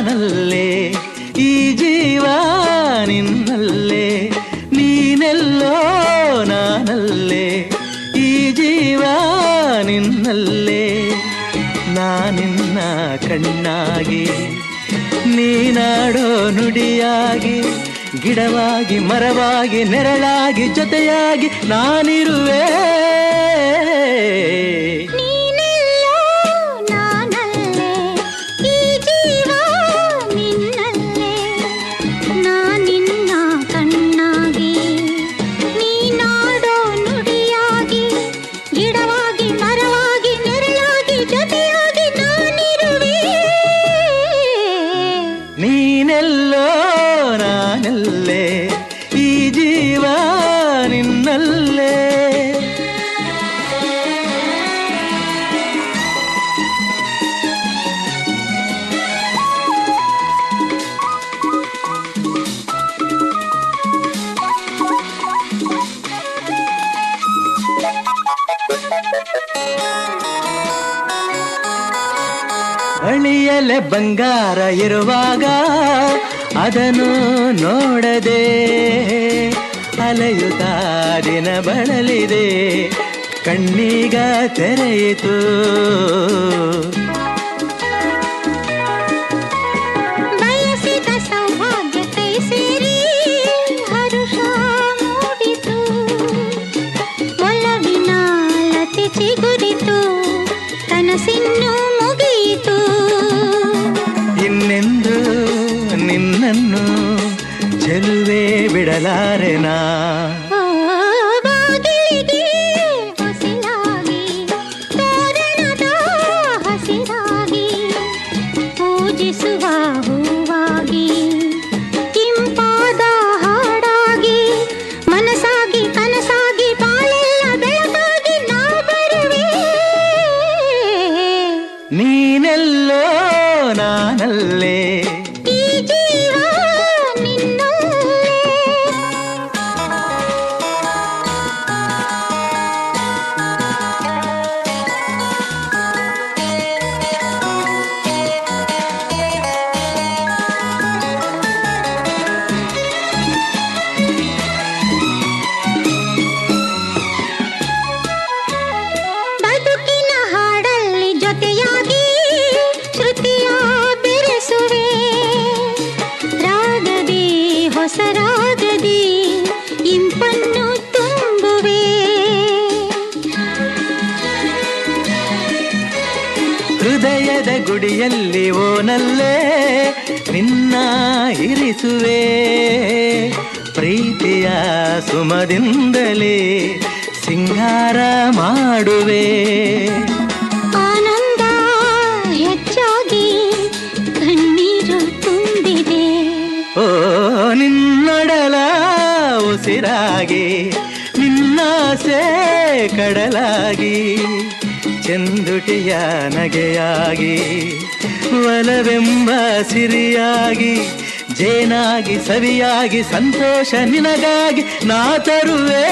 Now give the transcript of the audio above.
ನಾನಲ್ಲೇ ಈ ಜೀವ ನಿನ್ನಲ್ಲೇ ನೀನೆಲ್ಲೋ ನಾನಲ್ಲೇ ಈ ಜೀವ ನಿನ್ನಲ್ಲೇ ನಾನಿನ್ನ ಕಣ್ಣಾಗಿ ನೀನಾಡೋ ನುಡಿಯಾಗಿ ಗಿಡವಾಗಿ ಮರವಾಗಿ ನೆರಳಾಗಿ ಜೊತೆಯಾಗಿ ನಾನಿರುವೆ ನೀನೆಲ್ಲೋ ನಾನಲ್ಲೇ ಈ ಜೀವ ನಿನ್ನಲ್ಲೇ ಅಳಿಯಲೆ ಬಂಗಾರ ಇರುವಾಗ ಅದನ್ನು ನೋಡದೆ ಅಲೆಯುತ್ತಾ ದಿನ ಬಳಲಿದೆ ಕಣ್ಣೀಗ ತೆರೆಯಿತು ಬಯಸಿದ ಸೌಭಾಗ್ಯ ಕೈ ಸೇರಿ ಹರುಷ ಮೂಡಿತು ಒಲವಿನ ಲತೆ ಚಿಗುರಿತು ಕನಸಿನ್ನು ಮುಗಿಯಿತು ಇನ್ನೆಂದು ನಿನ್ನನ್ನು ಚೆಲುವೆ ಬಿಡಲಾರೆನಾ ಬಾಗಿಲಿಗೆ ಹೊಸಿಲಾಗಿ ತೋರಣದ ಹಸಿರಾಗಿ ಪೂಜಿಸುವ ಹೂವಾಗಿ ಇಂಪಾದ ಹಾಡಾಗಿ ಮನಸಾಗಿ ಕನಸಾಗಿ ಬಾಳೆಲ್ಲ ಬೆಳಗಾಗಿ ನಾ ಬರುವೆ ನೀನೆಲ್ಲೋ ನಾನಲ್ಲೇ ಈ ಜೀವ ನಿನ್ನಲ್ಲೇ ಬದುಕಿನ ಹಾಡಲ್ಲಿ ಜೊತೆಯಾಗಿ ಶ್ರುತಿಯ ಬೆರೆಸುವೆ ರಾಗದಿ ಹೊಸ ರಾಗದಿ ಇಂಪನ್ನು ತುಂಬುವೆ ಹೃದಯದ ಗುಡಿಯಲ್ಲಿ ಓನಲ್ಲೇ ನಿನ್ನ ಇರಿಸುವೆ ಪ್ರೀತಿಯ ಸುಮದಿಂದಲೇ ಸಿಂಗಾರ ಮಾಡುವೆ ಆನಂದ ಹೆಚ್ಚಾಗಿ ಕಣ್ಣೀರು ತುಂಬಿದೆ ಓ ನಿನ್ನೊಡಲ ಉಸಿರಾಗಿ ನಿನ್ನಾಸೆ ಕಡಲಾಗಿ ಚಂದುಟಿಯ ನಗೆಯಾಗಿ ಒಲವೆಂಬ ಸಿರಿಯಾಗಿ ಜೇನಾಗಿ ಸವಿಯಾಗಿ ಸಂತೋಷ ನಿನಗಾಗಿ ನಾ ತರುವೆ